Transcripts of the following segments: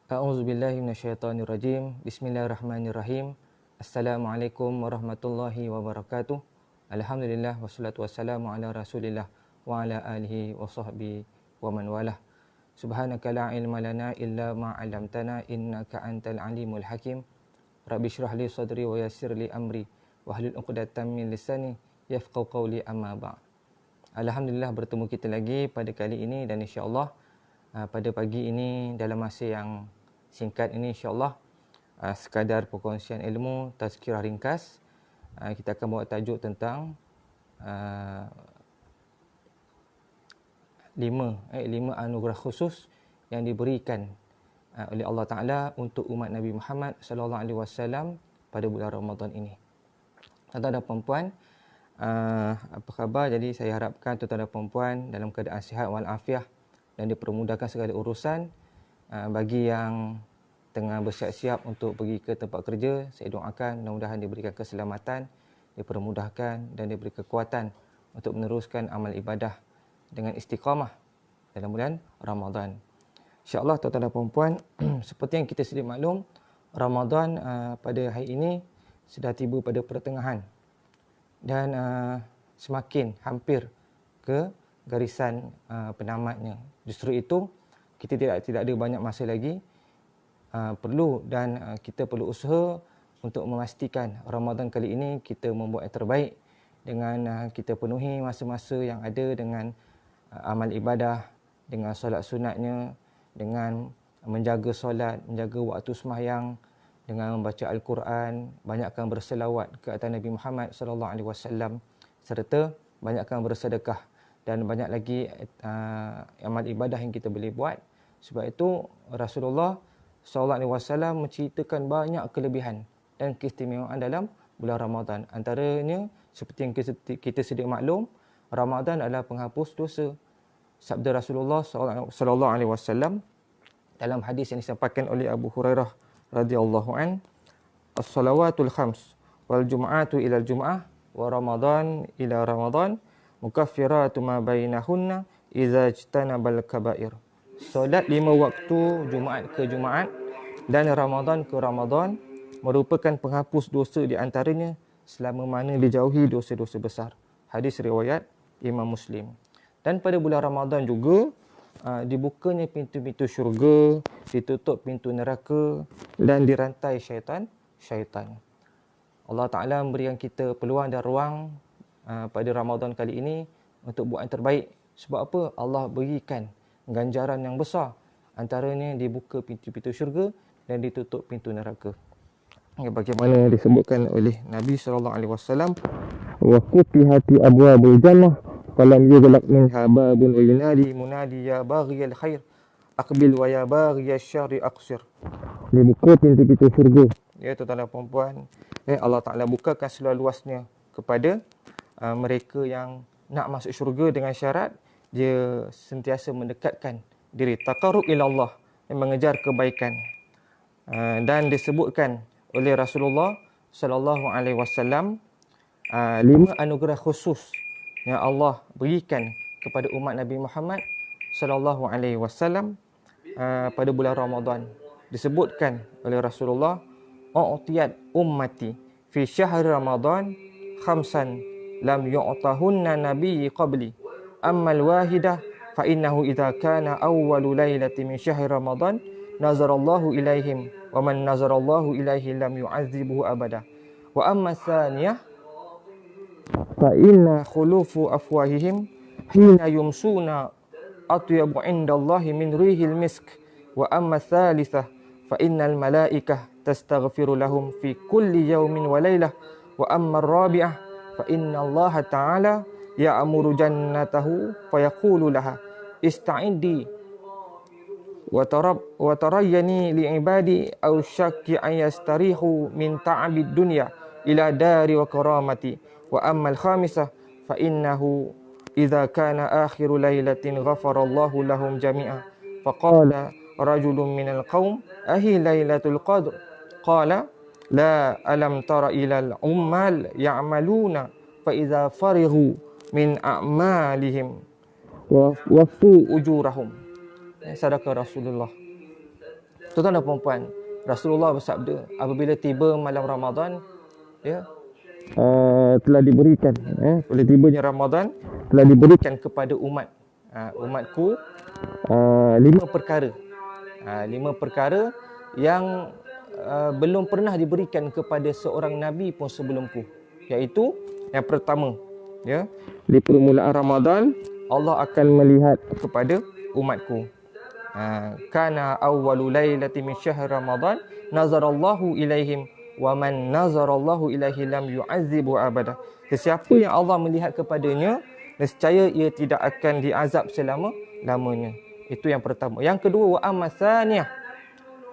A'udzubillahi minasyaitonirrajim. Bismillahirrahmanirrahim. Assalamualaikum warahmatullahi wabarakatuh. Alhamdulillah wassalatu wassalamu ala Rasulillah wa ala alihi wa sahbihi wa man walah. Subhanaka la ilma lana illa ma 'allamtana innaka antal alimul hakim. Rabbi shrah li sadri wa yassir li amri wahlul 'uqdatam min lisani yafqahu qawli amma ba'd. Alhamdulillah bertemu kita lagi pada kali ini dan insya-Allah pada pagi ini dalam masa yang singkat ini insya-Allah sekadar perkongsian ilmu tazkirah ringkas. Kita akan bawa tajuk tentang lima anugerah khusus yang diberikan oleh Allah Taala untuk umat Nabi Muhammad sallallahu alaihi wasallam pada bulan Ramadan ini. Tuan-tuan dan puan-puan, apa khabar? Jadi saya harapkan tuan-tuan dan puan-puan dalam keadaan sihat walafiat dan dipermudahkan segala urusan. Bagi yang tengah bersiap-siap untuk pergi ke tempat kerja, saya doakan mudah-mudahan diberikan keselamatan, dipermudahkan dan diberi kekuatan untuk meneruskan amal ibadah dengan istiqamah dalam bulan Ramadan. InsyaAllah tuan-tuan dan puan-puan, seperti yang kita sedia maklum, Ramadan pada hari ini sudah tiba pada pertengahan dan semakin hampir ke garisan penamatnya. Justru itu kita tidak ada banyak masa lagi. Kita perlu usaha untuk memastikan Ramadan kali ini kita membuat yang terbaik dengan kita penuhi masa-masa yang ada dengan amal ibadah, dengan solat sunatnya, dengan menjaga solat, menjaga waktu sembahyang, dengan membaca Al-Quran, banyakkan berselawat ke atas Nabi Muhammad sallallahu alaihi wasallam, serta banyakkan bersedekah dan banyak lagi amal ibadah yang kita boleh buat. Sebab itu Rasulullah sallallahu alaihi wasallam menceritakan banyak kelebihan dan keistimewaan dalam bulan Ramadan. Antaranya seperti yang kita sedia maklum, Ramadan adalah penghapus dosa. Sabda Rasulullah sallallahu alaihi wasallam dalam hadis yang disampaikan oleh Abu Hurairah radhiyallahu an, as-salawatul khams wal jum'atu ila al-jum'ah wa Ramadan ila Ramadan mukaffiratu ma bainahunna idza ijtanabal kaba'ir. Solat 5 waktu Jumaat ke Jumaat dan Ramadan ke Ramadan merupakan penghapus dosa di antaranya selama mana dijauhi dosa-dosa besar. Hadis riwayat Imam Muslim. Dan pada bulan Ramadan juga dibukanya pintu-pintu syurga, ditutup pintu neraka dan dirantai syaitan. Allah Ta'ala memberikan kita peluang dan ruang pada Ramadan kali ini untuk buat yang terbaik. Sebab apa? Allah berikan ganjaran yang besar. Antaranya dibuka pintu-pintu syurga dan ditutup pintu neraka. Bagaimana disebutkan oleh Nabi SAW, wa qutihati abwabul jannah falam yughlaq minha babun wa yunadi munadi ya baghiyal khair aqbil wa ya baghiyal syarri aqsir. Dibuka pintu-pintu syurga. Ya tuan-tuan dan puan-puan, Allah Ta'ala bukakan seluas-luasnya kepada mereka yang nak masuk syurga dengan syarat dia sentiasa mendekatkan diri, taqarrub ila Allah, yang mengejar kebaikan. Dan disebutkan oleh Rasulullah sallallahu alaihi wasallam 5 anugerah khusus yang Allah berikan kepada umat Nabi Muhammad sallallahu alaihi wasallam pada bulan Ramadan. Disebutkan oleh Rasulullah, u'tiyat ummati fi syahr Ramadan khamsan lam yu'tahunna nabiyyi qabli. Ammal wahidah fa innahu idza kana awwalu lailati min syahri Ramadan nazarallahu ilaihim wa man nazarallahu ilaihi lam yu'adzibuhu abada. Wa amma tsaniyah fa inna khulufu afwahihim hina yumsuna atyabu indallahi min rihil misk. Wa amma tsalitsah fa innal malaikah tastaghfiru lahum fi kulli yawmin wa lailah. Wa amma ar-rabi'ah fa inna Allah ta'ala ya'muru jannatahu fayaqulu laha ista'iddi wa tarayyani li'ibadi aw syakki an yastarihu min ta'abid dunya ila dari wa karamati. Wa ammal khamisah fa innahu idza kana akhiru lailatin ghafarallahu lahum jami'a. Faqala rajulun minal qaum ahi lailatul qadr? Qala la alam tara ilal ummal ya'maluna fa idza farighu min a'malihim wa wafu ujurahum. Sadaqah Rasulullah Tuan-tuan dan puan-puan, Rasulullah bersabda, apabila tiba malam Ramadan, ya, telah diberikan, bila tibanya Ramadan, telah diberikan kepada umatku 5 perkara. 5 perkara yang belum pernah diberikan kepada seorang Nabi pun sebelumku. Iaitu, yang pertama, ya, di permulaan Ramadan, Allah akan melihat kepada umatku. Kana awwalu lailati min syahr Ramadan nazarallahu ilaihim wa man nazarallahu ilaihi lam yu'azzibu abada. Sesiapa yang Allah melihat kepadanya, nescaya ia tidak akan diazab selama-lamanya. Itu yang pertama. Yang kedua, wa amma tsaniyah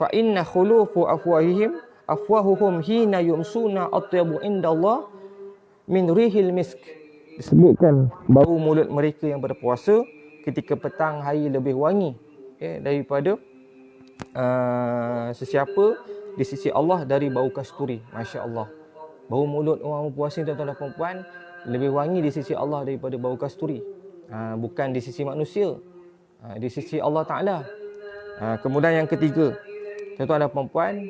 fa inna khulufu afwahuhum hina yumsuna atyabu indallah min rihil misk. Disebutkan bau mulut mereka yang berpuasa ketika petang hari lebih wangi, daripada sesiapa di sisi Allah dari bau kasturi. Masya Allah. Bau mulut orang berpuasa, tuan-tuan dan puan-puan, lebih wangi di sisi Allah daripada bau kasturi. Bukan di sisi manusia, di sisi Allah Ta'ala. Kemudian yang ketiga, tuan-tuan dan puan-puan,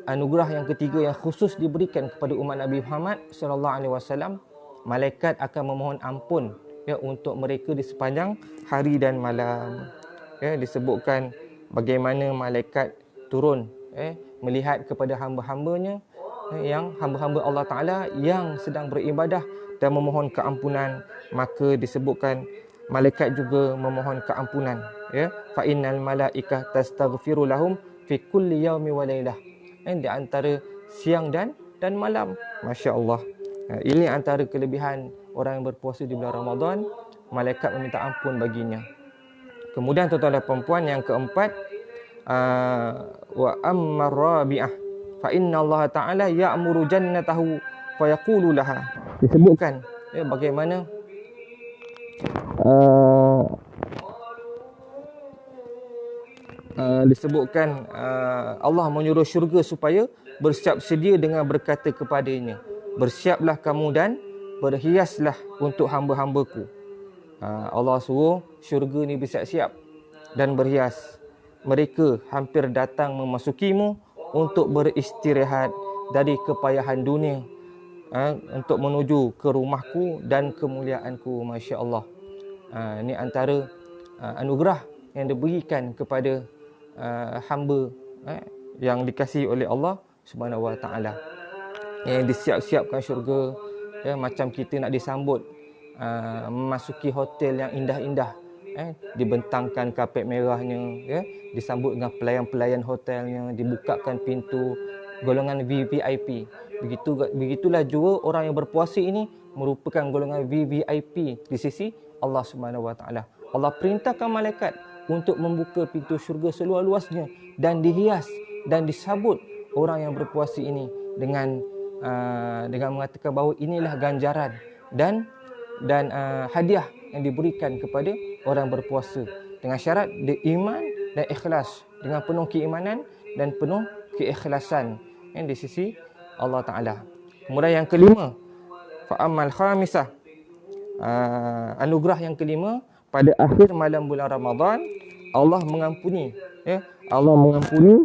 anugerah yang ketiga yang khusus diberikan kepada umat Nabi Muhammad sallallahu alaihi wasallam, malaikat akan memohon ampun, ya, untuk mereka di sepanjang hari dan malam. Disebutkan bagaimana malaikat turun melihat kepada hamba-hambanya, yang hamba-hamba Allah Ta'ala yang sedang beribadah dan memohon keampunan. Maka disebutkan malaikat juga memohon keampunan, ya. Fa innal malaikah tastaghfiru lahum fi kulli yaumi wa lailah, di antara siang dan malam. Masya Allah. Ini antara kelebihan orang yang berpuasa di bulan Ramadan, malaikat meminta ampun baginya. Kemudian tuan-tuan dan puan-puan, yang keempat, wa amma rabi'ah fa inna Allah Ta'ala ya'muru jannatahu fa yaqulu laha. Disebutkan, ya, bagaimana disebutkan Allah menyuruh syurga supaya bersiap sedia dengan berkata kepadanya, bersiaplah kamu dan berhiaslah untuk hamba-hambaku. Allah suruh syurga ni bersiap-siap dan berhias. Mereka hampir datang memasukimu untuk beristirahat dari kepayahan dunia, untuk menuju ke rumahku dan kemuliaanku. Masya Allah. Ini antara anugerah yang diberikan kepada hamba yang dikasihi oleh Allah Subhanahu Wa Taala, yang disiap-siapkan syurga, ya, macam kita nak disambut memasuki hotel yang indah-indah, dibentangkan kapet merahnya, ya, disambut dengan pelayan-pelayan hotelnya, dibukakan pintu, golongan VVIP. Begitulah juga orang yang berpuasa ini merupakan golongan VVIP di sisi Allah Subhanahu Wa Taala. Allah perintahkan malaikat untuk membuka pintu syurga seluas-luasnya dan dihias dan disambut orang yang berpuasa ini dengan mengatakan bahawa inilah ganjaran dan hadiah yang diberikan kepada orang berpuasa, dengan syarat dia iman dan ikhlas, dengan penuh keimanan dan penuh keikhlasan di sisi Allah Ta'ala. Kemudian yang kelima, fa'amal khamisah, anugerah yang kelima, pada akhir malam bulan Ramadan Allah mengampuni, ya, Allah mengampuni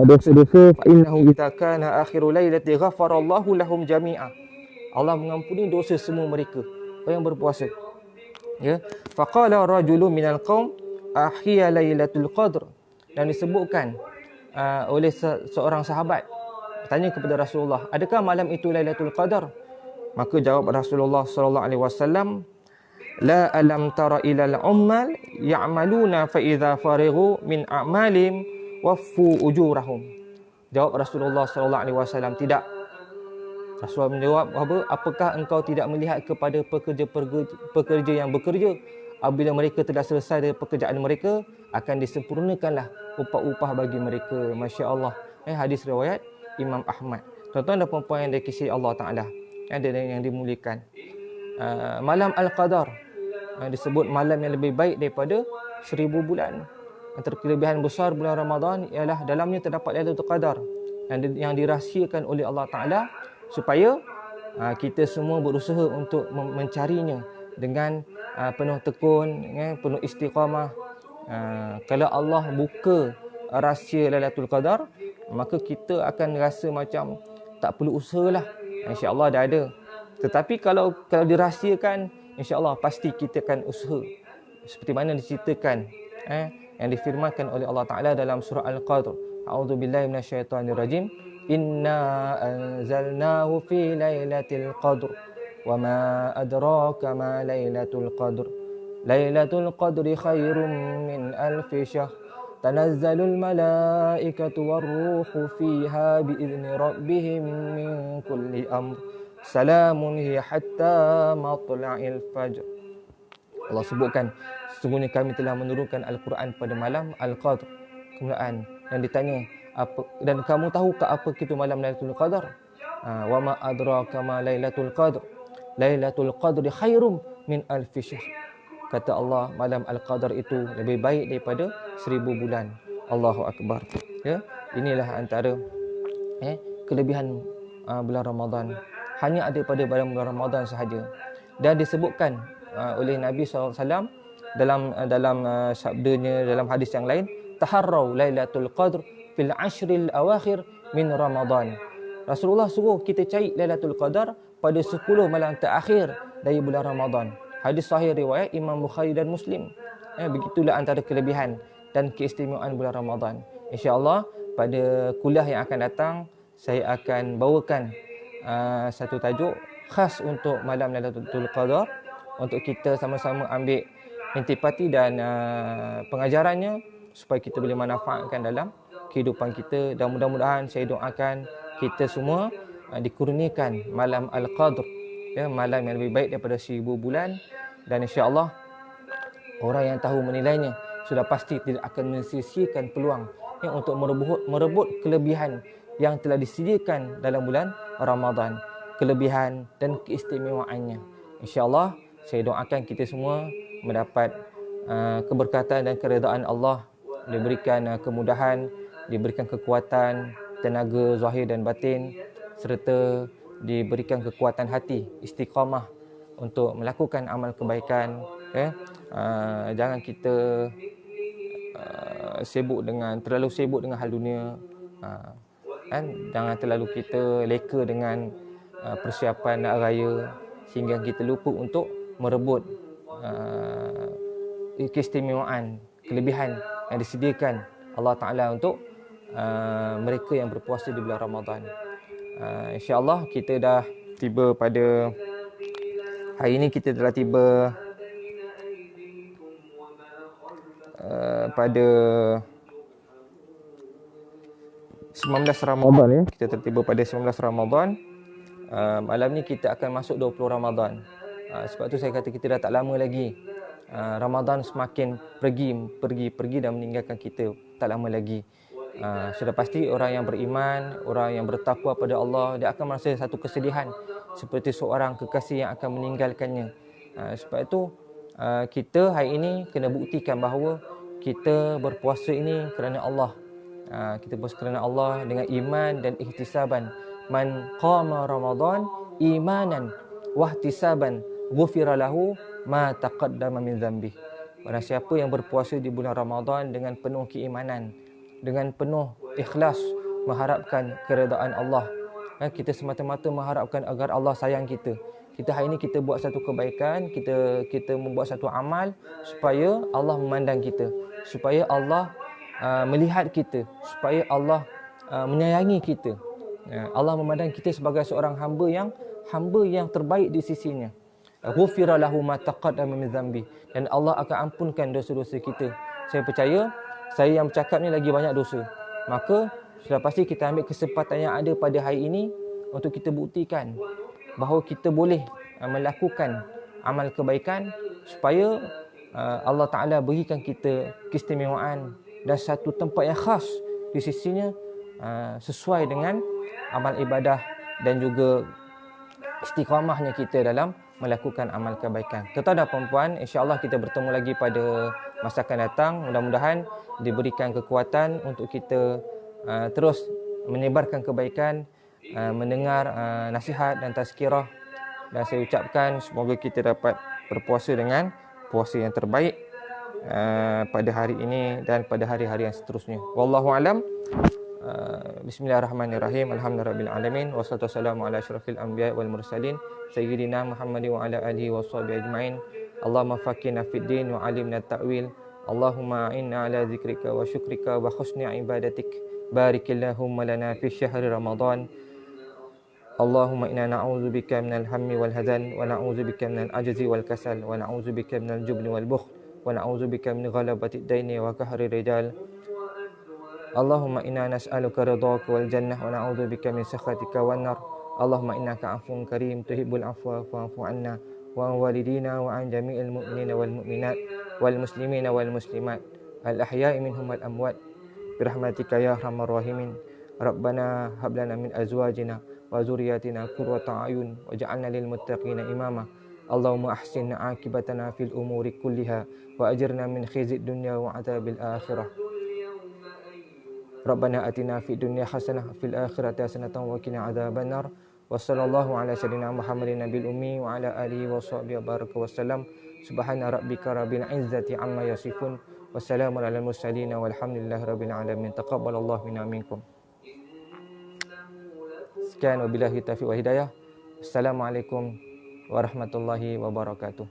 dosa-dosa. Fa innahu idza kana akhiru lailati ghafarallahu lahum jami'a. Allah mengampuni dosa semua mereka yang berpuasa. Ya, faqala rajulun minal qaum ahiya lailatul qadr. Dan disebutkan oleh seorang sahabat bertanya kepada Rasulullah, adakah malam itu Lailatul Qadar? Maka jawab Rasulullah sallallahu alaihi wasallam, la alam tara ilal ummal ya'maluna fa idza farighu min a'malim waffu ujurahum. Jawab Rasulullah sallallahu alaihi wasallam, tidak. Rasulullah menjawab, apakah engkau tidak melihat kepada pekerja yang bekerja, apabila mereka telah selesai dari pekerjaan mereka, akan disempurnakanlah upah-upah bagi mereka. Masya Allah. Hadis riwayat Imam Ahmad. Tuan-tuan dan puan-puan yang dikasihi Allah Ta'ala, yang dimuliakan, malam Al-Qadar disebut malam yang lebih baik daripada 1000 bulan. Antara kelebihan besar bulan Ramadan ialah dalamnya terdapat Lailatul Qadar yang dirahsiakan oleh Allah Ta'ala, supaya kita semua berusaha untuk mencarinya dengan penuh tekun, penuh istiqamah, Kalau Allah buka rahsia Lailatul Qadar, maka kita akan rasa macam tak perlu usahalah, insya-Allah dah ada. Tetapi kalau dirahsiakan, insya-Allah pasti kita akan usaha. Seperti mana diceritakan yang difirmankan oleh Allah Taala dalam surah Al-Qadr. A'udzubillahi minasyaitonirrajim. Inna anzalnahu fi lailatul qadr wa ma adraka ma lailatul qadr. Lailatul qadri khairum min alfi syahr. Tanazzalul malaikatu warruhu fiha biizni rabbihim min kulli amr. Salamun hiya hatta matla'il fajr. Allah sebutkan, sesungguhnya kami telah menurunkan Al-Quran pada malam Al-Qadr. Kemudian yang ditanya, apa dan kamu tahukah apa itu malam Lailatul Qadar? Wa ma adraka ma Lailatul Qadr. Lailatul Qadri khairum min alfi syahr. Kata Allah, malam Al-Qadar itu lebih baik daripada 1000 bulan. Allahu Akbar. Ya, inilah antara kelebihan bulan Ramadan. Hanya ada pada bulan Ramadan sahaja. Dan disebutkan oleh Nabi SAW dalam sabdanya dalam hadis yang lain, taharrau Lailatul Qadr fil ashril awakhir min Ramadan. Rasulullah suruh kita cari Lailatul Qadar pada 10 malam terakhir dari bulan Ramadan. Hadis sahih riwayat Imam Bukhari dan Muslim. Begitulah antara kelebihan dan keistimewaan bulan Ramadan. InsyaAllah pada kuliah yang akan datang, saya akan bawakan satu tajuk khas untuk malam Lailatul Qadar, untuk kita sama-sama ambil intipati dan pengajarannya supaya kita boleh manfaatkan dalam kehidupan kita. Dan mudah-mudahan saya doakan kita semua dikurniakan malam Al-Qadr, malam yang lebih baik daripada 1000 bulan. Dan insya-Allah orang yang tahu menilainya sudah pasti tidak akan mensia-siakan peluang untuk merebut kelebihan yang telah disediakan dalam bulan Ramadan, kelebihan dan keistimewaannya. Insya-Allah saya doakan kita semua mendapat keberkatan dan keredaan Allah, diberikan kemudahan, diberikan kekuatan, tenaga zahir dan batin, serta diberikan kekuatan hati, istiqamah untuk melakukan amal kebaikan. Jangan kita terlalu sibuk dengan hal dunia. Jangan terlalu kita leka dengan persiapan nak raya sehingga kita lupa untuk merebut keistimewaan, kelebihan yang disediakan Allah Ta'ala untuk mereka yang berpuasa di bulan Ramadan. InsyaAllah kita dah tiba pada hari ini, kita telah tiba pada 19 Ramadan ya. Kita tertiba pada 19 Ramadan. Malam ni kita akan masuk 20 Ramadan. Sebab tu saya kata kita dah tak lama lagi. Ramadan semakin pergi dan meninggalkan kita tak lama lagi. Sudah pasti orang yang beriman, orang yang bertakwa pada Allah, dia akan merasa satu kesedihan seperti seorang kekasih yang akan meninggalkannya. Sebab itu kita hari ini kena buktikan bahawa kita berpuasa ini kerana Allah. Kita berpuasa kerana Allah dengan iman dan ihtisaban. Man qama Ramadan imanan wahtisaban ghufira lahu ma taqaddama min dhanbi. Barang siapa yang berpuasa di bulan Ramadan dengan penuh keimanan, dengan penuh ikhlas mengharapkan keredaan Allah, kita semata-mata mengharapkan agar Allah sayang kita. Kita hari ini kita buat satu kebaikan, kita membuat satu amal supaya Allah memandang kita, supaya Allah melihat kita, supaya Allah menyayangi kita. Allah memandang kita sebagai seorang hamba yang terbaik di sisinya. Ghufira lahu ma taqaddama min dhanbi, dan Allah akan ampunkan dosa-dosa kita. Saya percaya saya yang bercakap ni lagi banyak dosa. Maka sudah pasti kita ambil kesempatan yang ada pada hari ini untuk kita buktikan bahawa kita boleh melakukan amal kebaikan supaya Allah Ta'ala berikan kita keistimewaan dan satu tempat yang khas di sisinya, sesuai dengan amal ibadah dan juga istiqamahnya kita dalam melakukan amal kebaikan. Tuan-tuan dan puan-puan, insya-Allah kita bertemu lagi pada masa akan datang. Mudah-mudahan diberikan kekuatan untuk kita terus menyebarkan kebaikan, mendengar nasihat dan tazkirah. Dan saya ucapkan semoga kita dapat berpuasa dengan puasa yang terbaik pada hari ini dan pada hari-hari yang seterusnya. Wallahu alam. Bismillahirrahmanirrahim. Alhamdulillahirabbil alamin wassalatu wassalamu ala asyrafil anbiya wal mursalin sayyidina Muhammadin wa ala alihi washabihi ajmain. Allahumma faqihna fid din wa 'allimna at-ta'wil. Allahumma inna ala dzikrika wa syukrika wa husni ibadatik. Barikillahumma lana fi syahri Ramadan. Allahumma inna na'udzubika minal hammi wal hazan wa na'udzubika minal ajzi wal kasal wa na'udzubika minal jubni wal bukhl wa na'udzubika min ghalabati ad-daini wa qahri rijal. Allahumma inna nas'aluka ridhaka wal jannah wa na'udzubika min sakhatika wan nar. Allahumma innaka 'afuwun karim tuhibbul 'afwa fa'fu 'anna wa 'an walidina wa 'an jami'il mu'minina wal mu'minat wal muslimina wal muslimat al ahya'i minhum wal amwat birahmatika ya arhamar rahimin. Rabbana hab lana min azwajina wa dzurriyyatina qurrata a'yun waj'alna lil muttaqina imama. Allahumma ahsin 'aqibatana fil umuri kulliha wa ajirna min khizyid dunya wa 'adzabil akhirah. Rabbana atina fid dunya hasanah fil akhirati hasanatan wa qina adzabannar. Wa sallallahu ala sayyidina Muhammadin nabiyil ummi wa ala alihi wa sahbihi baraka wasallam. Subhana rabbika rabbil izzati amma yasifun. Wassalamu alal mursalin walhamdulillahi rabbil alamin. Taqabbalallahu minna minkum. Sekian wabillahi taufiq wa hidayah. Assalamualaikum warahmatullahi wabarakatuh.